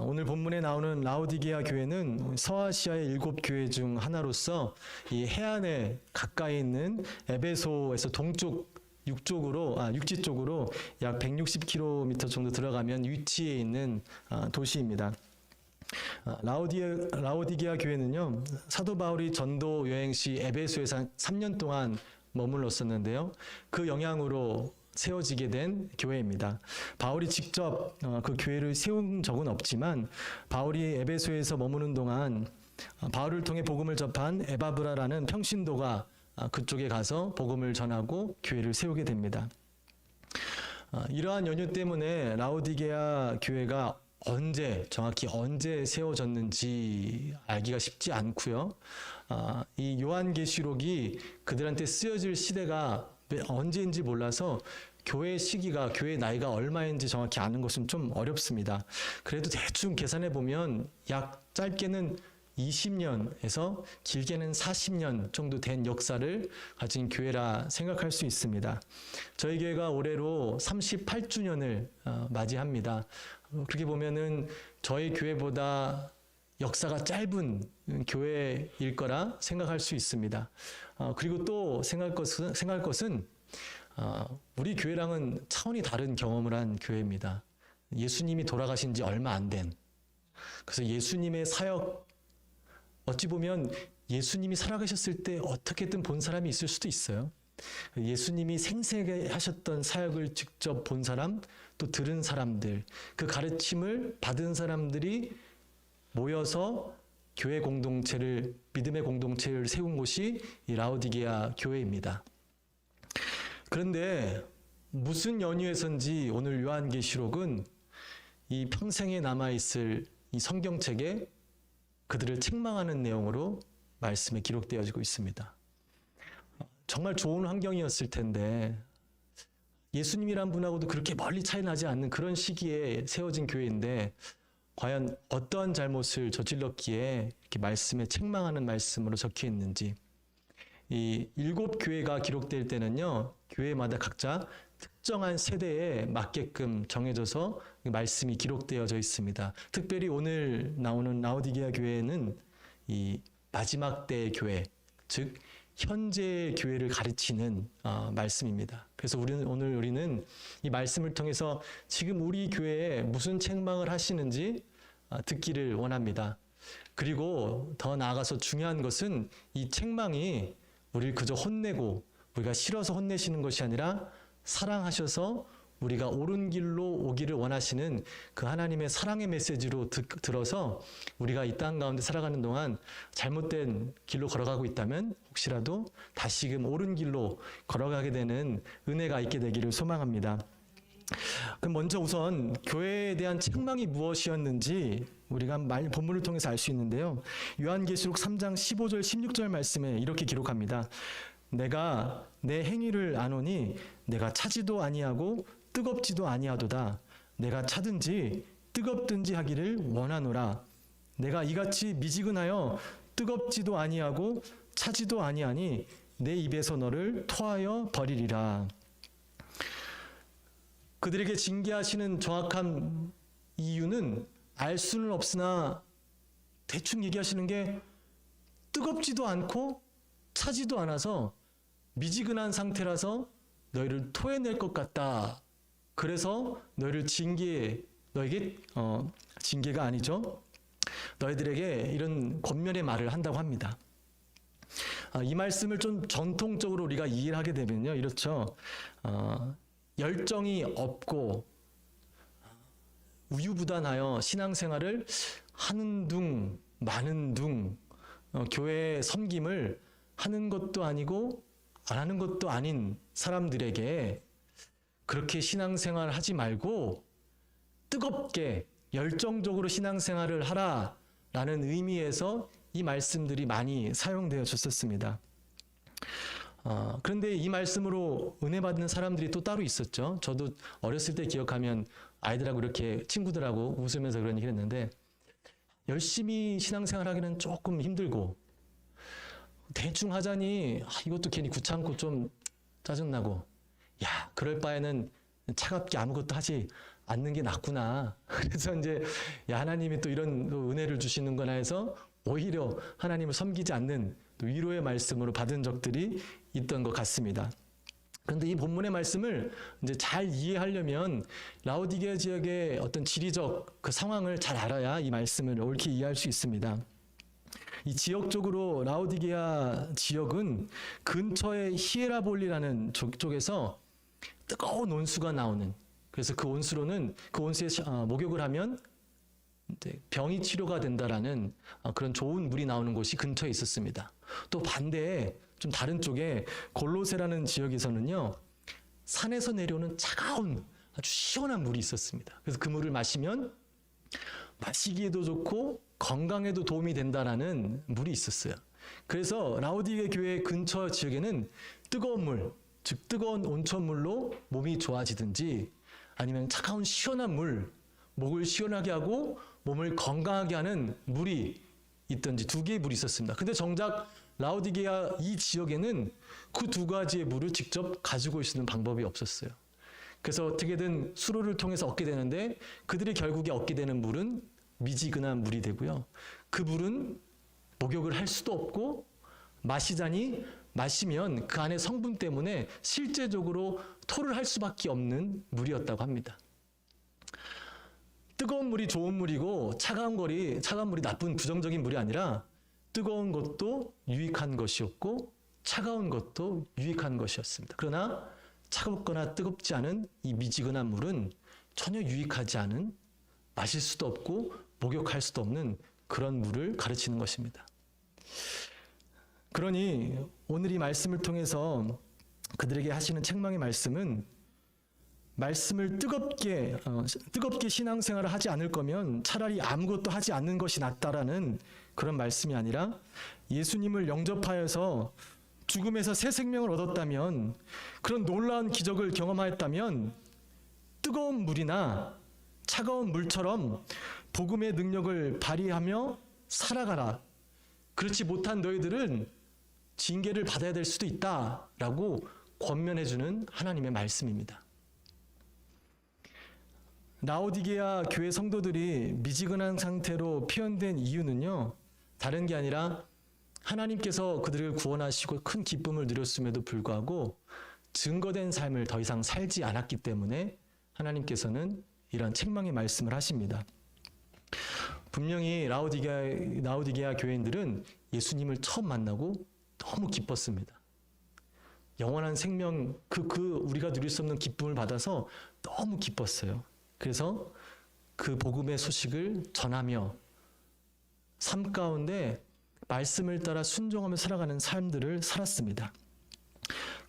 오늘 본문에 나오는 라오디게아 교회는 서아시아의 7교회 중 하나로서 이 해안에 가까이 있는 에베소에서 동쪽 육지 쪽으로 약 160km 정도 들어가면 위치해 있는 도시입니다. 라오디게아 교회는요, 사도 바울이 전도 여행 시 에베소에서 3년 동안 머물렀었는데요. 그 영향으로 세워지게 된 교회입니다. 바울이 직접 그 교회를 세운 적은 없지만 바울이 에베소에서 머무는 동안 바울을 통해 복음을 접한 에바브라라는 평신도가 그쪽에 가서 복음을 전하고 교회를 세우게 됩니다. 이러한 연유 때문에 라오디게아 교회가 정확히 언제 세워졌는지 알기가 쉽지 않고요. 이 요한계시록이 그들한테 쓰여질 시대가 언제인지 몰라서 교회 시기가, 교회 나이가 얼마인지 정확히 아는 것은 좀 어렵습니다. 그래도 대충 계산해 보면 약 짧게는 20년에서 길게는 40년 정도 된 역사를 가진 교회라 생각할 수 있습니다. 저희 교회가 올해로 38주년을 맞이합니다. 그렇게 보면은 저희 교회보다 역사가 짧은 교회일 거라 생각할 수 있습니다. 그리고 또 생각할 것은 우리 교회랑은 차원이 다른 경험을 한 교회입니다. 예수님이 돌아가신 지 얼마 안 된. 그래서 예수님의 사역, 어찌 보면 예수님이 살아계셨을 때 어떻게든 본 사람이 있을 수도 있어요. 예수님이 생생하게 하셨던 사역을 직접 본 사람, 또 들은 사람들, 그 가르침을 받은 사람들이 모여서 교회 공동체를, 믿음의 공동체를 세운 곳이 이 라오디게아 교회입니다. 그런데 무슨 연유에선지 오늘 요한계시록은 이 평생에 남아있을 이 성경책에 그들을 책망하는 내용으로 말씀에 기록되어지고 있습니다. 정말 좋은 환경이었을 텐데 예수님이란 분하고도 그렇게 멀리 차이 나지 않는 그런 시기에 세워진 교회인데 과연 어떠한 잘못을 저질렀기에 이렇게 말씀에 책망하는 말씀으로 적혀 있는지. 이 7교회가 기록될 때는요, 교회마다 각자 특정한 세대에 맞게끔 정해져서 말씀이 기록되어져 있습니다. 특별히 오늘 나오는 라오디게아 교회는 이 마지막 때의 교회, 즉 현재의 교회를 가르치는 말씀입니다. 그래서 오늘 우리는 이 말씀을 통해서 지금 우리 교회에 무슨 책망을 하시는지 듣기를 원합니다. 그리고 더 나아가서 중요한 것은 이 책망이 우리를 그저 혼내고 우리가 싫어서 혼내시는 것이 아니라 사랑하셔서 우리가 옳은 길로 오기를 원하시는 그 하나님의 사랑의 메시지로 들어서 우리가 이 땅 가운데 살아가는 동안 잘못된 길로 걸어가고 있다면 혹시라도 다시금 옳은 길로 걸어가게 되는 은혜가 있게 되기를 소망합니다. 그럼 먼저 우선 교회에 대한 책망이 무엇이었는지 우리가 본문을 통해서 알 수 있는데요. 요한계시록 3장 15절 16절 말씀에 이렇게 기록합니다. 내가 내 행위를 아노니 내가 차지도 아니하고 뜨겁지도 아니하도다. 내가 차든지 뜨겁든지 하기를 원하노라. 내가 이같이 미지근하여 뜨겁지도 아니하고 차지도 아니하니 내 입에서 너를 토하여 버리리라. 그들에게 징계하시는 정확한 이유는 알 수는 없으나 대충 얘기하시는 게 뜨겁지도 않고 차지도 않아서 미지근한 상태라서 너희를 토해낼 것 같다. 그래서 너희를 너에게 징계가 아니죠. 너희들에게 이런 권면의 말을 한다고 합니다. 이 말씀을 좀 전통적으로 우리가 이해를 하게 되면요, 이렇죠. 열정이 없고 우유부단하여 신앙생활을 하는 둥 마는 둥 교회 섬김을 하는 것도 아니고 안 하는 것도 아닌 사람들에게 그렇게 신앙생활을 하지 말고 뜨겁게 열정적으로 신앙생활을 하라라는 의미에서 이 말씀들이 많이 사용되어졌었습니다. 그런데 이 말씀으로 은혜 받는 사람들이 또 따로 있었죠. 저도 어렸을 때 기억하면 아이들하고 이렇게 친구들하고 웃으면서 그런 얘기를 했는데 열심히 신앙생활 하기는 조금 힘들고 대충 하자니 이것도 괜히 귀찮고 좀 짜증나고 그럴 바에는 차갑게 아무것도 하지 않는 게 낫구나. 그래서 이제 야, 하나님이 또 이런 또 은혜를 주시는구나 해서 오히려 하나님을 섬기지 않는 또 위로의 말씀으로 받은 적들이 있던 것 같습니다. 그런데 이 본문의 말씀을 이제 잘 이해하려면 라오디게아 지역의 어떤 지리적 그 상황을 잘 알아야 이 말씀을 옳게 이해할 수 있습니다. 이 지역적으로 라오디게아 지역은 근처의 히에라볼리라는 쪽에서 뜨거운 온수가 나오는, 그래서 그 온수로는 그 온수에 목욕을 하면 이제 병이 치료가 된다라는 그런 좋은 물이 나오는 곳이 근처에 있었습니다. 또 반대에 좀 다른 쪽에 골로세라는 지역에서는요, 산에서 내려오는 차가운 아주 시원한 물이 있었습니다. 그래서 그 물을 마시면 마시기에도 좋고 건강에도 도움이 된다라는 물이 있었어요. 그래서 라오디게 교회 근처 지역에는 뜨거운 물, 즉 뜨거운 온천물로 몸이 좋아지든지 아니면 차가운 시원한 물, 목을 시원하게 하고 몸을 건강하게 하는 물이 있든지 두 개의 물이 있었습니다. 근데 정작 라오디게아 이 지역에는 그 두 가지의 물을 직접 가지고 있는 방법이 없었어요. 그래서 어떻게든 수로를 통해서 얻게 되는데 그들이 결국에 얻게 되는 물은 미지근한 물이 되고요. 그 물은 목욕을 할 수도 없고 마시자니 마시면 그 안에 성분 때문에 실제적으로 토를 할 수밖에 없는 물이었다고 합니다. 뜨거운 물이 좋은 물이고 차가운 물이 나쁜 부정적인 물이 아니라 뜨거운 것도 유익한 것이었고 차가운 것도 유익한 것이었습니다. 그러나 차갑거나 뜨겁지 않은 이 미지근한 물은 전혀 유익하지 않은, 마실 수도 없고 목욕할 수도 없는 그런 물을 가르치는 것입니다. 그러니 오늘 이 말씀을 통해서 그들에게 하시는 책망의 말씀은 말씀을 뜨겁게 신앙생활을 하지 않을 거면 차라리 아무것도 하지 않는 것이 낫다라는 그런 말씀이 아니라 예수님을 영접하여서 죽음에서 새 생명을 얻었다면, 그런 놀라운 기적을 경험하였다면 뜨거운 물이나 차가운 물처럼 복음의 능력을 발휘하며 살아가라. 그렇지 못한 너희들은 징계를 받아야 될 수도 있다라고 권면해주는 하나님의 말씀입니다. 라오디게아 교회 성도들이 미지근한 상태로 표현된 이유는요, 다른 게 아니라 하나님께서 그들을 구원하시고 큰 기쁨을 누렸음에도 불구하고 증거된 삶을 더 이상 살지 않았기 때문에 하나님께서는 이런 책망의 말씀을 하십니다. 분명히 라오디게아 교회인들은 예수님을 처음 만나고 너무 기뻤습니다. 영원한 생명, 우리가 누릴 수 없는 기쁨을 받아서 너무 기뻤어요. 그래서 그 복음의 소식을 전하며 삶 가운데 말씀을 따라 순종하며 살아가는 삶들을 살았습니다.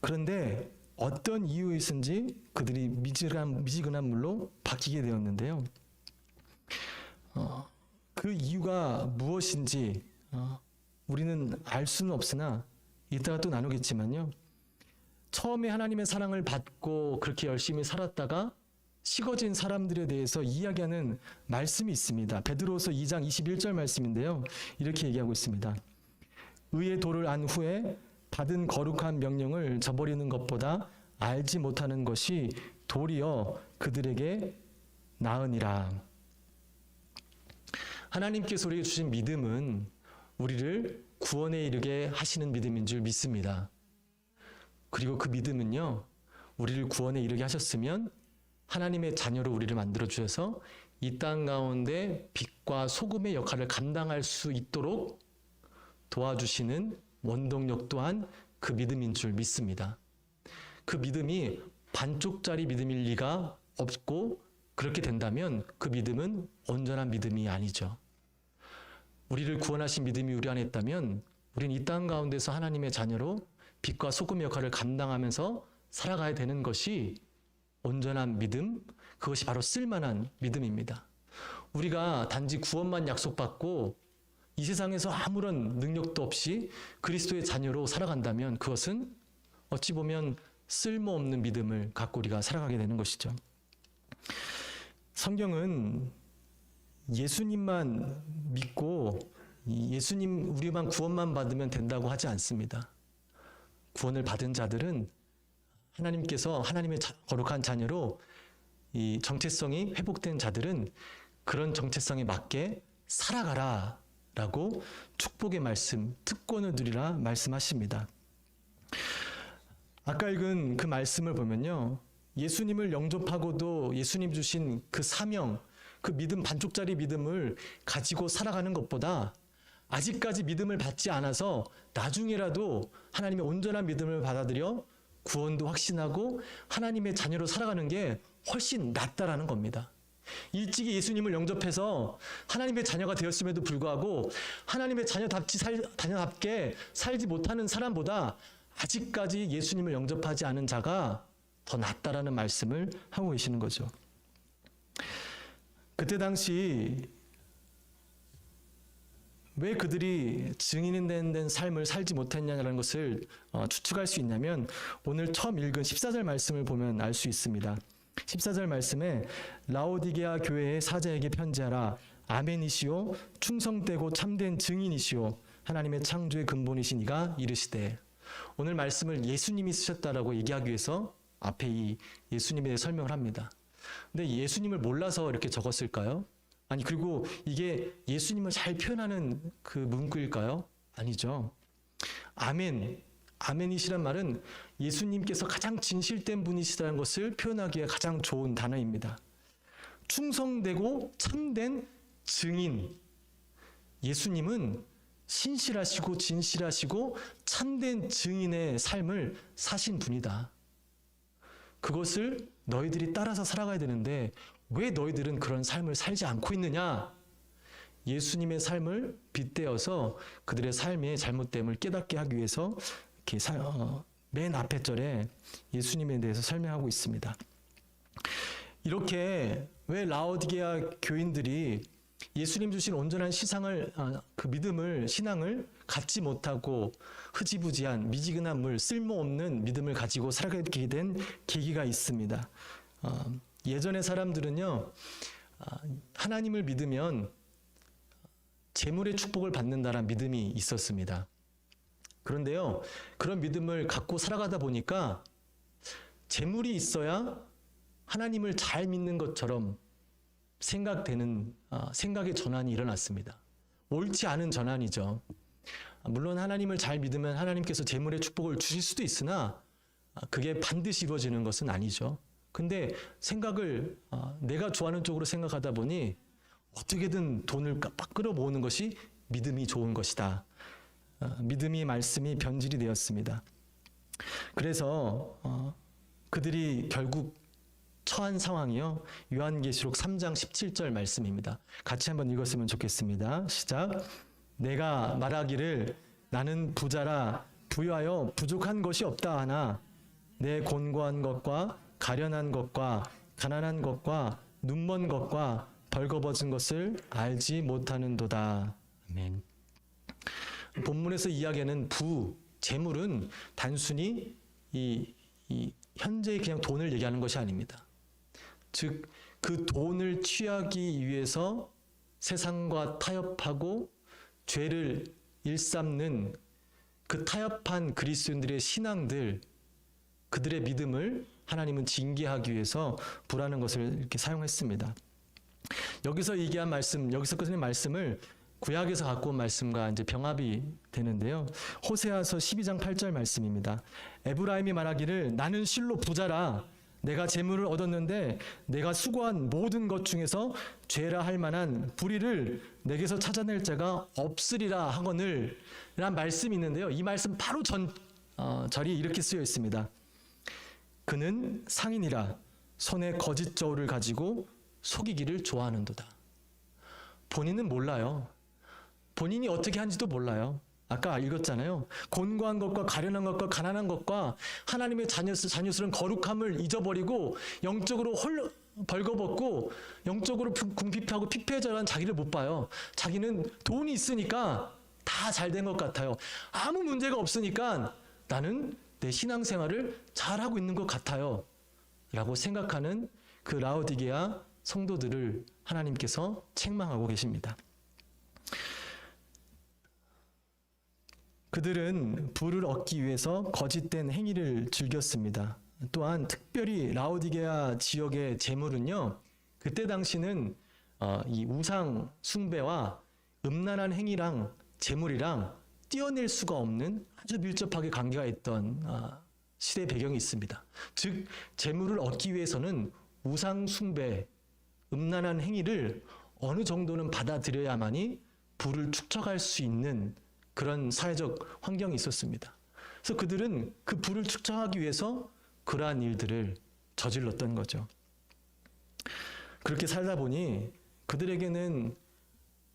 그런데 어떤 이유에서인지 그들이 미지근한 물로 바뀌게 되었는데요. 그 이유가 무엇인지 우리는 알 수는 없으나 이따가 또 나누겠지만요. 처음에 하나님의 사랑을 받고 그렇게 열심히 살았다가 식어진 사람들에 대해서 이야기하는 말씀이 있습니다. 베드로서 2장 21절 말씀인데요. 이렇게 얘기하고 있습니다. 의의 도를 안 후에 받은 거룩한 명령을 저버리는 것보다 알지 못하는 것이 도리어 그들에게 나으니라. 하나님께서 우리에게 주신 믿음은 우리를 구원에 이르게 하시는 믿음인 줄 믿습니다. 그리고 그 믿음은요, 우리를 구원에 이르게 하셨으면 하나님의 자녀로 우리를 만들어 주셔서 이 땅 가운데 빛과 소금의 역할을 감당할 수 있도록 도와주시는 원동력 또한 그 믿음인 줄 믿습니다. 그 믿음이 반쪽짜리 믿음일 리가 없고, 그렇게 된다면 그 믿음은 온전한 믿음이 아니죠. 우리를 구원하신 믿음이 우리 안에 있다면 우리는 이 땅 가운데서 하나님의 자녀로 빛과 소금의 역할을 감당하면서 살아가야 되는 것이 온전한 믿음, 그것이 바로 쓸만한 믿음입니다. 우리가 단지 구원만 약속받고 이 세상에서 아무런 능력도 없이 그리스도의 자녀로 살아간다면 그것은 어찌 보면 쓸모없는 믿음을 갖고 우리가 살아가게 되는 것이죠. 성경은 예수님만 믿고 우리만 구원만 받으면 된다고 하지 않습니다. 구원을 받은 자들은 하나님께서 하나님의 거룩한 자녀로 이 정체성이 회복된 자들은 그런 정체성에 맞게 살아가라라고 축복의 말씀, 특권을 누리라 말씀하십니다. 아까 읽은 그 말씀을 보면요, 예수님을 영접하고도 예수님 주신 그 사명, 그 믿음, 반쪽짜리 믿음을 가지고 살아가는 것보다 아직까지 믿음을 받지 않아서 나중에라도 하나님의 온전한 믿음을 받아들여 구원도 확신하고 하나님의 자녀로 살아가는 게 훨씬 낫다라는 겁니다. 일찍이 예수님을 영접해서 하나님의 자녀가 되었음에도 불구하고 하나님의 자녀답게 살지 못하는 사람보다 아직까지 예수님을 영접하지 않은 자가 더 낫다라는 말씀을 하고 계시는 거죠. 그때 당시 왜 그들이 증인이 된 삶을 살지 못했냐는 것을 추측할 수 있냐면 오늘 처음 읽은 14절 말씀을 보면 알 수 있습니다. 14절 말씀에 라오디게아 교회의 사자에게 편지하라. 아멘이시오 충성되고 참된 증인이시오 하나님의 창조의 근본이신 이가 이르시되. 오늘 말씀을 예수님이 쓰셨다라고 얘기하기 위해서 앞에 이 예수님에 대해 설명을 합니다. 근데 예수님을 몰라서 이렇게 적었을까요? 아니, 그리고 이게 예수님을 잘 표현하는 그 문구일까요? 아니죠. 아멘이시란 말은 예수님께서 가장 진실된 분이시라는 것을 표현하기에 가장 좋은 단어입니다. 충성되고 참된 증인. 예수님은 신실하시고 진실하시고 참된 증인의 삶을 사신 분이다. 그것을 너희들이 따라서 살아가야 되는데 왜 너희들은 그런 삶을 살지 않고 있느냐? 예수님의 삶을 빗대어서 그들의 삶의 잘못됨을 깨닫게 하기 위해서 이렇게 맨 앞에 절에 예수님에 대해서 설명하고 있습니다. 이렇게 왜 라오디게아 교인들이 예수님 주신 온전한 그 믿음을, 신앙을 갖지 못하고 흐지부지한 미지근한 물, 쓸모없는 믿음을 가지고 살아가게 된 계기가 있습니다. 예전의 사람들은요, 하나님을 믿으면 재물의 축복을 받는다라는 믿음이 있었습니다. 그런데요, 그런 믿음을 갖고 살아가다 보니까 재물이 있어야 하나님을 잘 믿는 것처럼 생각의 전환이 일어났습니다. 옳지 않은 전환이죠. 물론 하나님을 잘 믿으면 하나님께서 재물의 축복을 주실 수도 있으나 그게 반드시 이루어지는 것은 아니죠. 근데 생각을 내가 좋아하는 쪽으로 생각하다 보니 어떻게든 돈을 빡 끌어모으는 것이 믿음이 좋은 것이다. 믿음이 말씀이 변질이 되었습니다. 그래서 그들이 결국 처한 상황이요, 요한계시록 3장 17절 말씀입니다. 같이 한번 읽었으면 좋겠습니다. 시작. 내가 말하기를 나는 부자라 부유하여 부족한 것이 없다 하나 내 곤고한 것과 가련한 것과 가난한 것과 눈먼 것과 벌거벗은 것을 알지 못하는도다. 아멘. 본문에서 이야기하는 재물은 단순히 이 현재의 그냥 돈을 얘기하는 것이 아닙니다. 즉, 그 돈을 취하기 위해서 세상과 타협하고 죄를 일삼는 그 타협한 그리스도인들의 신앙들, 그들의 믿음을 하나님은 징계하기 위해서 부라는 것을 이렇게 사용했습니다. 여기서 얘기한 말씀, 여기서 꺼낸 말씀을 구약에서 갖고 온 말씀과 이제 병합이 되는데요. 호세아서 12장 8절 말씀입니다. 에브라임이 말하기를 나는 실로 부자라 내가 재물을 얻었는데 내가 수고한 모든 것 중에서 죄라 할 만한 불의를 내게서 찾아낼 자가 없으리라 하거늘 라는 말씀이 있는데요. 이 말씀 바로 절이 이렇게 쓰여 있습니다. 그는 상인이라 손에 거짓 저울을 가지고 속이기를 좋아하는도다. 본인은 몰라요. 본인이 어떻게 한지도 몰라요. 아까 읽었잖아요. 곤고한 것과 가련한 것과 가난한 것과 하나님의 자녀스러운 거룩함을 잊어버리고 영적으로 벌거벗고 영적으로 궁핍하고 피폐해져라는 자기를 못 봐요. 자기는 돈이 있으니까 다 잘 된 것 같아요. 아무 문제가 없으니까 나는 내 신앙생활을 잘하고 있는 것 같아요. 라고 생각하는 그 라오디게아 성도들을 하나님께서 책망하고 계십니다. 그들은 부를 얻기 위해서 거짓된 행위를 즐겼습니다. 또한 특별히 라오디게아 지역의 재물은요, 그때 당시는 이 우상 숭배와 음란한 행위랑 재물이랑 떼어낼 수가 없는 아주 밀접하게 관계가 있던 시대 배경이 있습니다. 즉 재물을 얻기 위해서는 우상 숭배, 음란한 행위를 어느 정도는 받아들여야만이 부를 축적할 수 있는 그런 사회적 환경이 있었습니다. 그래서 그들은 그 부를 축적하기 위해서 그러한 일들을 저질렀던 거죠. 그렇게 살다 보니 그들에게는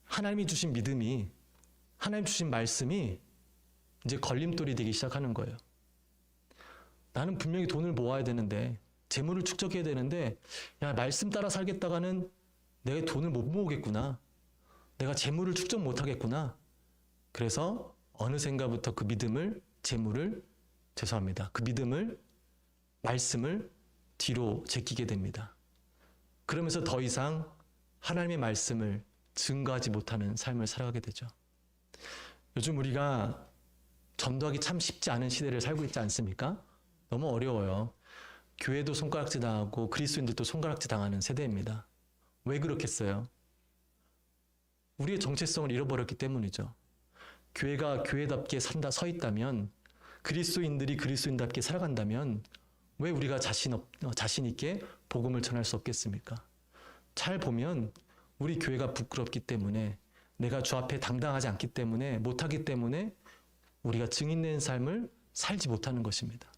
하나님이 주신 믿음이, 하나님 주신 말씀이 이제 걸림돌이 되기 시작하는 거예요. 나는 분명히 돈을 모아야 되는데, 재물을 축적해야 되는데, 야, 말씀 따라 살겠다가는 내가 돈을 못 모으겠구나. 내가 재물을 축적 못 하겠구나. 그래서 어느샌가부터 그 믿음을, 재물을, 그 믿음을, 말씀을 뒤로 제끼게 됩니다. 그러면서 더 이상 하나님의 말씀을 증거하지 못하는 삶을 살아가게 되죠. 요즘 우리가 전도하기 참 쉽지 않은 시대를 살고 있지 않습니까? 너무 어려워요. 교회도 손가락질 당하고 그리스도인들도 손가락질 당하는 세대입니다. 왜 그렇겠어요? 우리의 정체성을 잃어버렸기 때문이죠. 교회가 교회답게 서 있다면, 그리스도인들이 그리스도인답게 살아간다면 왜 우리가 자신 있게 복음을 전할 수 없겠습니까? 잘 보면 우리 교회가 부끄럽기 때문에, 내가 주 앞에 당당하지 않기 때문에, 못하기 때문에 우리가 증인된 삶을 살지 못하는 것입니다.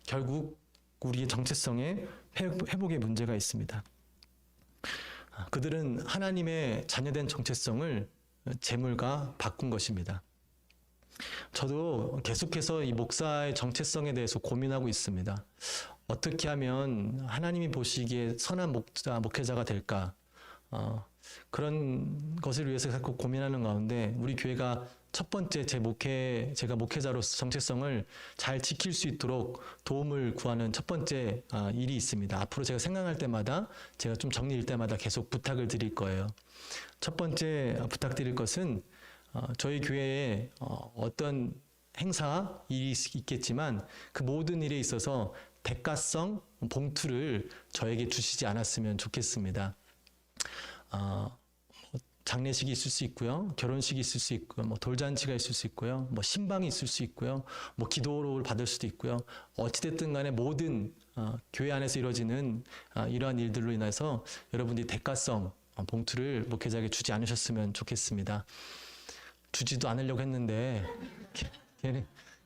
결국 우리의 정체성에 회복의 문제가 있습니다. 그들은 하나님의 자녀된 정체성을 재물과 바꾼 것입니다. 저도 계속해서 이 목사의 정체성에 대해서 고민하고 있습니다. 어떻게 하면 하나님이 보시기에 선한 목회자가 될까? 그런 것을 위해서 자꾸 고민하는 가운데, 우리 교회가 첫 번째 제가 목회자로서 정체성을 잘 지킬 수 있도록 도움을 구하는 첫 번째 일이 있습니다. 앞으로 제가 생각할 때마다, 제가 좀 정리일 때마다 계속 부탁을 드릴 거예요. 첫 번째 부탁드릴 것은, 저희 교회에 어떤 행사, 일이 있겠지만 그 모든 일에 있어서 대가성 봉투를 저에게 주시지 않았으면 좋겠습니다. 장례식이 있을 수 있고요, 결혼식이 있을 수 있고요, 돌잔치가 있을 수 있고요, 신방이 있을 수 있고요, 기도를 받을 수도 있고요. 어찌됐든 간에 모든 교회 안에서 이루어지는 이러한 일들로 인해서 여러분들이 대가성 봉투를 목회자에게 주지 않으셨으면 좋겠습니다. 주지도 않으려고 했는데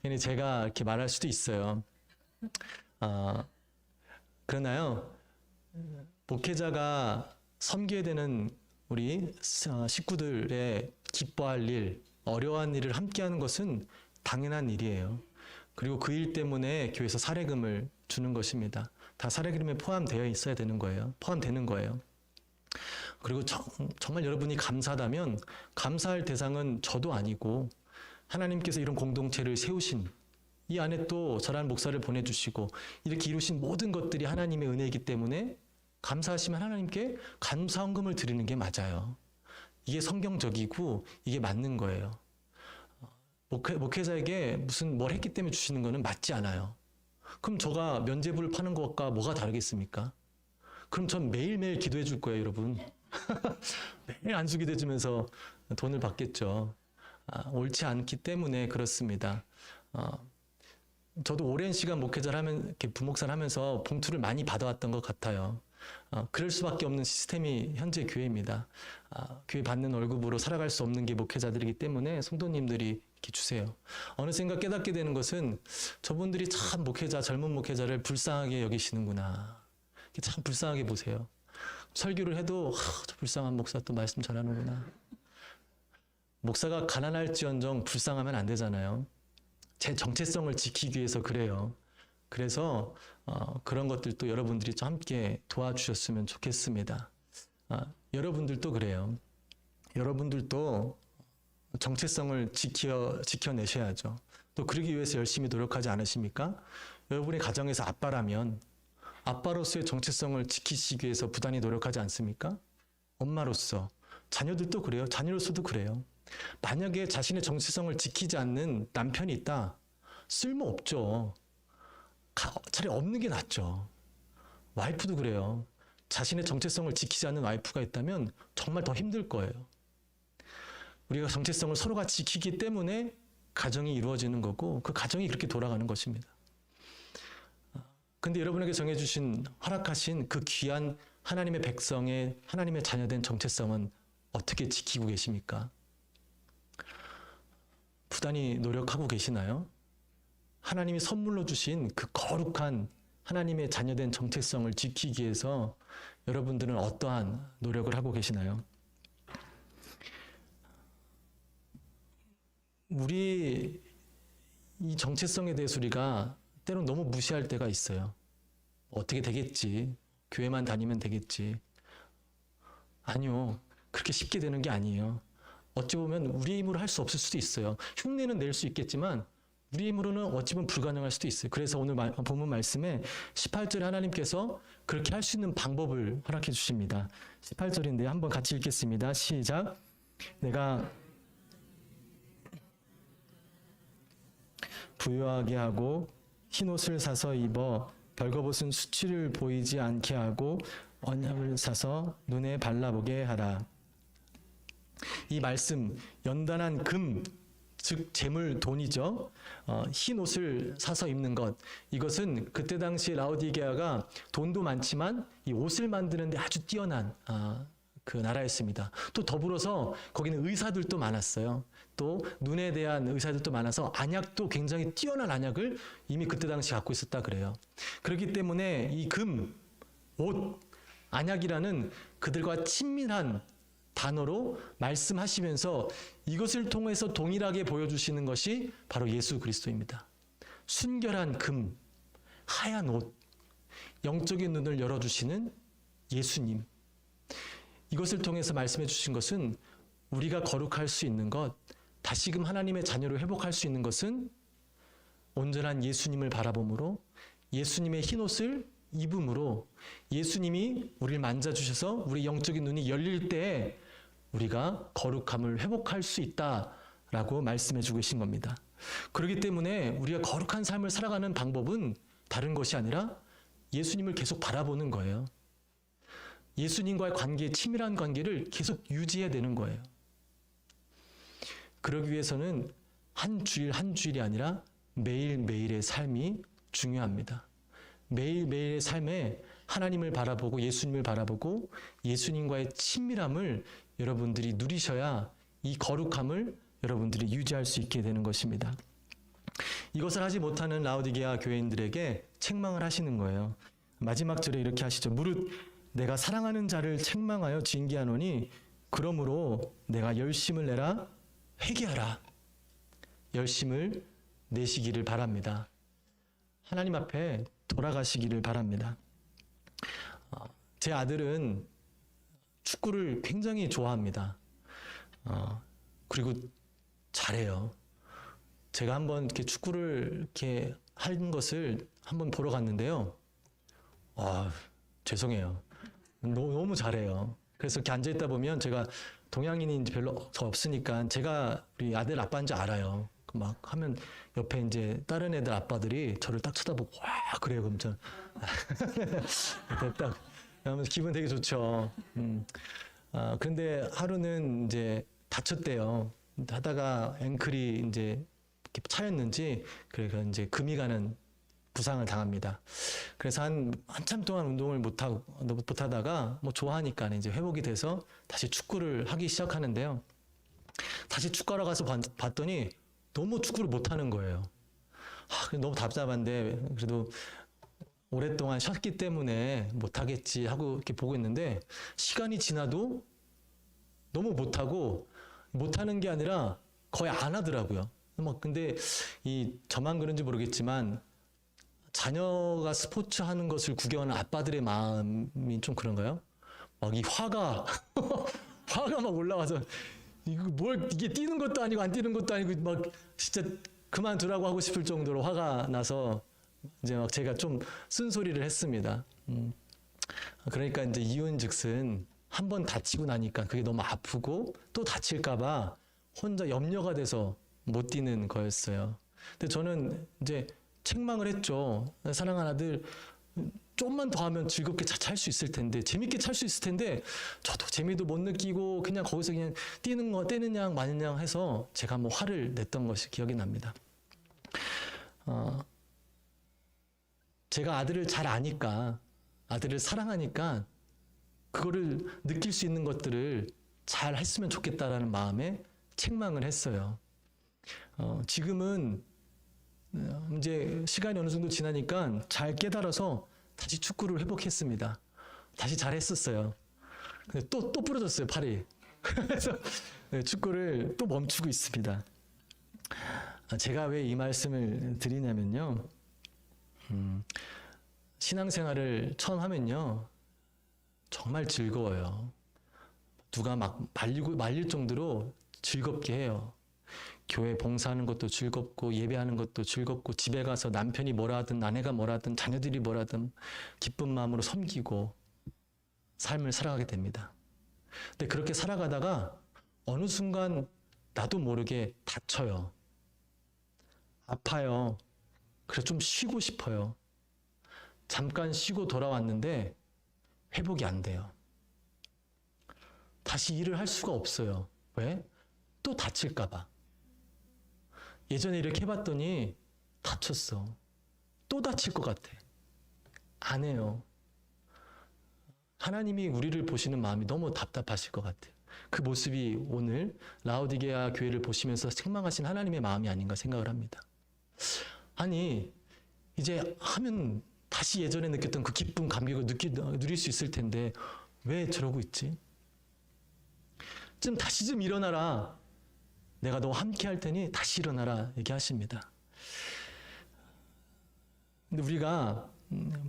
괜히 제가 이렇게 말할 수도 있어요. 그러나요, 목회자가 섬겨야 되는 우리 식구들의 기뻐할 일, 어려운 일을 함께하는 것은 당연한 일이에요. 그리고 그 일 때문에 교회에서 사례금을 주는 것입니다. 다 사례금에 포함되어 있어야 되는 거예요. 포함되는 거예요. 그리고 정말 여러분이 감사하다면, 감사할 대상은 저도 아니고 하나님께서 이런 공동체를 세우신, 이 안에 또 저라는 목사를 보내주시고 이렇게 이루신 모든 것들이 하나님의 은혜이기 때문에 감사하시면 하나님께 감사헌금을 드리는 게 맞아요. 이게 성경적이고 이게 맞는 거예요. 목회자에게 무슨 뭘 했기 때문에 주시는 거는 맞지 않아요. 그럼 저가 면죄부를 파는 것과 뭐가 다르겠습니까? 그럼 전 매일매일 기도해 줄 거예요, 여러분. 매일 안수기도 해주면서 돈을 받겠죠. 옳지 않기 때문에 그렇습니다. 저도 오랜 시간 목회자를 이렇게 부목사를 하면서 봉투를 많이 받아왔던 것 같아요. 그럴 수밖에 없는 시스템이 현재 교회입니다. 교회 받는 월급으로 살아갈 수 없는 게 목회자들이기 때문에 성도님들이 이렇게 주세요. 어느샌가 깨닫게 되는 것은 저분들이 참 젊은 목회자를 불쌍하게 여기시는구나. 참 불쌍하게 보세요. 설교를 해도 저 불쌍한 목사 또 말씀 전하는구나. 목사가 가난할지언정 불쌍하면 안 되잖아요. 제 정체성을 지키기 위해서 그래요. 그래서 그런 것들도 여러분들이 좀 함께 도와주셨으면 좋겠습니다. 여러분들도 그래요. 여러분들도 정체성을 지켜내셔야죠. 또 그러기 위해서 열심히 노력하지 않으십니까? 여러분의 가정에서 아빠라면 아빠로서의 정체성을 지키시기 위해서 부단히 노력하지 않습니까? 엄마로서, 자녀들도 그래요. 자녀로서도 그래요. 만약에 자신의 정체성을 지키지 않는 남편이 있다, 쓸모없죠. 차라리 없는 게 낫죠. 와이프도 그래요. 자신의 정체성을 지키지 않는 와이프가 있다면 정말 더 힘들 거예요. 우리가 정체성을 서로가 지키기 때문에 가정이 이루어지는 거고 그 가정이 그렇게 돌아가는 것입니다. 근데 여러분에게 정해주신 허락하신 그 귀한 하나님의 백성의 하나님의 자녀된 정체성은 어떻게 지키고 계십니까? 부단히 노력하고 계시나요? 하나님이 선물로 주신 그 거룩한 하나님의 자녀된 정체성을 지키기 위해서 여러분들은 어떠한 노력을 하고 계시나요? 우리 이 정체성에 대해서 우리가 때론 너무 무시할 때가 있어요. 어떻게 되겠지? 교회만 다니면 되겠지? 아니요. 그렇게 쉽게 되는 게 아니에요. 어찌 보면 우리의 힘으로 할 수 없을 수도 있어요. 흉내는 낼 수 있겠지만 우리의 힘으로는 어찌 보면 불가능할 수도 있어요. 그래서 오늘 본문 말씀에 18절에 하나님께서 그렇게 할 수 있는 방법을 허락해 주십니다. 18절인데 한번 같이 읽겠습니다. 시작. 내가 부유하게 하고 흰옷을 사서 입어 벌거벗은 수치를 보이지 않게 하고 언약을 사서 눈에 발라보게 하라. 이 말씀, 연단한 금, 즉 재물, 돈이죠. 흰 옷을 사서 입는 것, 이것은 그때 당시 라오디게아가 돈도 많지만 이 옷을 만드는 데 아주 뛰어난 그 나라였습니다. 또 더불어서 거기는 의사들도 많았어요. 또 눈에 대한 의사들도 많아서 안약도 굉장히 뛰어난 안약을 이미 그때 당시 갖고 있었다 그래요. 그렇기 때문에 이 금, 옷, 안약이라는 그들과 친밀한 단어로 말씀하시면서 이것을 통해서 동일하게 보여주시는 것이 바로 예수 그리스도입니다. 순결한 금, 하얀 옷, 영적인 눈을 열어주시는 예수님. 이것을 통해서 말씀해 주신 것은 우리가 거룩할 수 있는 것, 다시금 하나님의 자녀로 회복할 수 있는 것은 온전한 예수님을 바라봄으로, 예수님의 흰옷을 입음으로, 예수님이 우리를 만져주셔서 우리 영적인 눈이 열릴 때에 우리가 거룩함을 회복할 수 있다라고 말씀해 주고 계신 겁니다. 그렇기 때문에 우리가 거룩한 삶을 살아가는 방법은 다른 것이 아니라 예수님을 계속 바라보는 거예요. 예수님과의 관계, 치밀한 관계를 계속 유지해야 되는 거예요. 그러기 위해서는 한 주일 한 주일이 아니라 매일매일의 삶이 중요합니다. 매일매일의 삶에 하나님을 바라보고 예수님을 바라보고 예수님과의 친밀함을 여러분들이 누리셔야 이 거룩함을 여러분들이 유지할 수 있게 되는 것입니다. 이것을 하지 못하는 라오디게아 교회인들에게 책망을 하시는 거예요. 마지막 절에 이렇게 하시죠. 무릇 내가 사랑하는 자를 책망하여 징계하노니 그러므로 내가 열심을 내라 회개하라. 열심을 내시기를 바랍니다. 하나님 앞에 돌아가시기를 바랍니다. 제 아들은 축구를 굉장히 좋아합니다. 그리고 잘해요. 제가 한번 이렇게 축구를 이렇게 한 것을 한번 보러 갔는데요. 죄송해요. 너무 잘해요. 그래서 이렇게 앉아있다 보면 제가 동양인이 별로 없으니까 제가 우리 아들 아빠인 줄 알아요. 막 하면 옆에 이제 다른 애들 아빠들이 저를 딱 쳐다보고 와 그래요. 그럼 전 딱 하면서 기분 되게 좋죠. 그런데 하루는 이제 다쳤대요. 하다가 앵클이 이제 이렇게 차였는지 그러니까 이제 금이 가는 부상을 당합니다. 그래서 한참 동안 운동을 못 하다가 뭐 좋아하니까 이제 회복이 돼서 다시 축구를 하기 시작하는데요. 다시 축구하러 가서 봤더니 너무 축구를 못 하는 거예요. 너무 답답한데 그래도 오랫동안 쉬었기 때문에 못 하겠지 하고 이렇게 보고 있는데 시간이 지나도 너무 못하고 못하는 게 아니라 거의 안 하더라고요. 근데 저만 그런지 모르겠지만 자녀가 스포츠 하는 것을 구경하는 아빠들의 마음이 좀 그런가요? 막 이 화가 막 올라와서 이게 뛰는 것도 아니고 안 뛰는 것도 아니고 막 진짜 그만두라고 하고 싶을 정도로 화가 나서 이제 막 제가 좀 쓴소리를 했습니다. 그러니까 이제 이윤즉슨 한 번 다치고 나니까 그게 너무 아프고 또 다칠까봐 혼자 염려가 돼서 못 뛰는 거였어요. 근데 저는 이제 책망을 했죠. 사랑하는 아들, 좀만 더 하면 즐겁게 찰 수 있을 텐데, 재밌게 찰 수 있을 텐데, 저도 재미도 못 느끼고 그냥 거기서 그냥 떼는 양 마는 양 해서 제가 뭐 화를 냈던 것이 기억이 납니다. 제가 아들을 잘 아니까, 아들을 사랑하니까 그거를 느낄 수 있는 것들을 잘 했으면 좋겠다라는 마음에 책망을 했어요. 지금은 이제 시간이 어느 정도 지나니까 잘 깨달아서 다시 축구를 회복했습니다. 다시 잘했었어요. 근데 또 부러졌어요, 팔이. 그래서 축구를 또 멈추고 있습니다. 제가 왜 이 말씀을 드리냐면요. 신앙생활을 처음 하면요. 정말 즐거워요. 누가 막 말릴 정도로 즐겁게 해요. 교회 봉사하는 것도 즐겁고 예배하는 것도 즐겁고 집에 가서 남편이 뭐라 하든 아내가 뭐라 하든 자녀들이 뭐라 하든 기쁜 마음으로 섬기고 삶을 살아가게 됩니다. 근데 그렇게 살아가다가 어느 순간 나도 모르게 다쳐요. 아파요. 그래서 좀 쉬고 싶어요. 잠깐 쉬고 돌아왔는데 회복이 안 돼요. 다시 일을 할 수가 없어요. 왜? 또 다칠까 봐. 예전에 이렇게 해봤더니 다쳤어. 또 다칠 것 같아. 안 해요. 하나님이 우리를 보시는 마음이 너무 답답하실 것 같아요. 그 모습이 오늘 라오디게아 교회를 보시면서 책망하신 하나님의 마음이 아닌가 생각을 합니다. 아니, 이제 하면 다시 예전에 느꼈던 그 기쁨, 감격을 누릴 수 있을 텐데 왜 저러고 있지? 다시 좀 일어나라. 내가 너와 함께 할 테니 다시 일어나라 얘기하십니다. 근데 우리가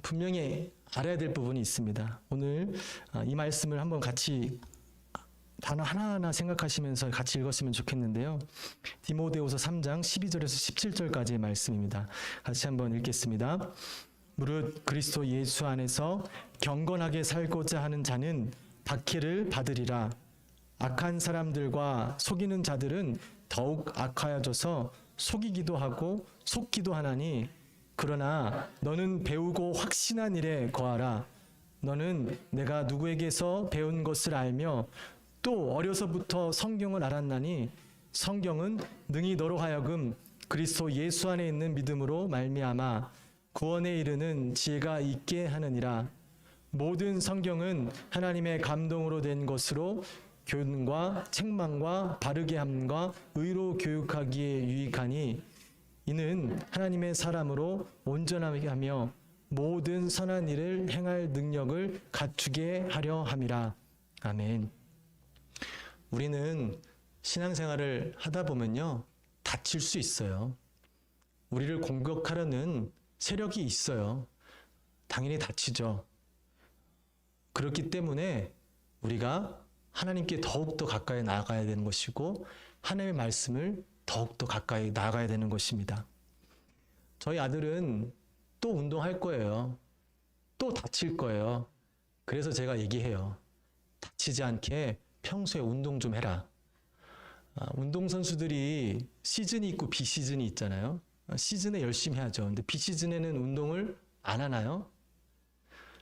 분명히 알아야 될 부분이 있습니다. 오늘 이 말씀을 한번 같이 단어 하나하나 생각하시면서 같이 읽었으면 좋겠는데요. 디모데후서 3장 12절에서 17절까지의 말씀입니다. 같이 한번 읽겠습니다. 무릇 그리스도 예수 안에서 경건하게 살고자 하는 자는 박해를 받으리라. 악한 사람들과 속이는 자들은 더욱 악하여져서 속이기도 하고 속기도 하나니 그러나 너는 배우고 확신한 일에 거하라. 너는 내가 누구에게서 배운 것을 알며 또 어려서부터 성경을 알았나니 성경은 능히 너로 하여금 그리스도 예수 안에 있는 믿음으로 말미암아 구원에 이르는 지혜가 있게 하느니라. 모든 성경은 하나님의 감동으로 된 것으로 교훈과 책망과 바르게 함과 의로 교육하기에 유익하니 이는 하나님의 사람으로 온전하게 하며 모든 선한 일을 행할 능력을 갖추게 하려 함이라. 아멘. 우리는 신앙생활을 하다 보면요, 다칠 수 있어요. 우리를 공격하려는 세력이 있어요. 당연히 다치죠. 그렇기 때문에 우리가 하나님께 더욱더 가까이 나아가야 되는 것이고 하나님의 말씀을 더욱더 가까이 나아가야 되는 것입니다. 저희 아들은 또 운동할 거예요. 또 다칠 거예요. 그래서 제가 얘기해요. 다치지 않게 평소에 운동 좀 해라. 운동선수들이 시즌이 있고 비시즌이 있잖아요. 시즌에 열심히 하죠. 근데 비시즌에는 운동을 안 하나요?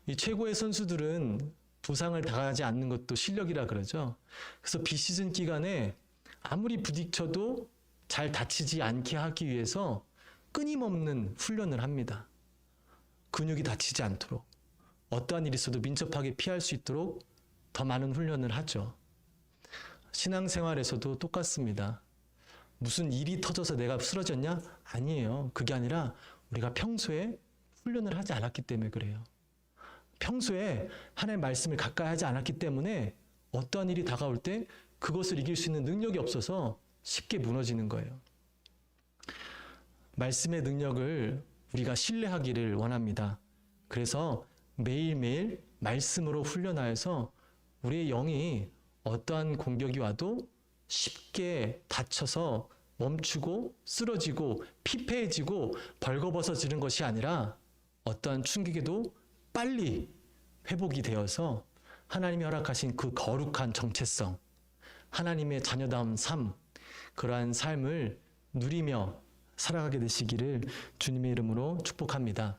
이 최고의 선수들은 부상을 당하지 않는 것도 실력이라 그러죠. 그래서 비시즌 기간에 아무리 부딪혀도 잘 다치지 않게 하기 위해서 끊임없는 훈련을 합니다. 근육이 다치지 않도록, 어떠한 일이 있어도 민첩하게 피할 수 있도록 더 많은 훈련을 하죠. 신앙생활에서도 똑같습니다. 무슨 일이 터져서 내가 쓰러졌냐? 아니에요. 그게 아니라 우리가 평소에 훈련을 하지 않았기 때문에 그래요. 평소에 하나님의 말씀을 가까이 하지 않았기 때문에 어떠한 일이 다가올 때 그것을 이길 수 있는 능력이 없어서 쉽게 무너지는 거예요. 말씀의 능력을 우리가 신뢰하기를 원합니다. 그래서 매일매일 말씀으로 훈련하여서 우리의 영이 어떠한 공격이 와도 쉽게 다쳐서 멈추고 쓰러지고 피폐해지고 벌거벗어지는 것이 아니라 어떠한 충격에도 빨리 회복이 되어서 하나님이 허락하신 그 거룩한 정체성, 하나님의 자녀다운 삶, 그러한 삶을 누리며 살아가게 되시기를 주님의 이름으로 축복합니다.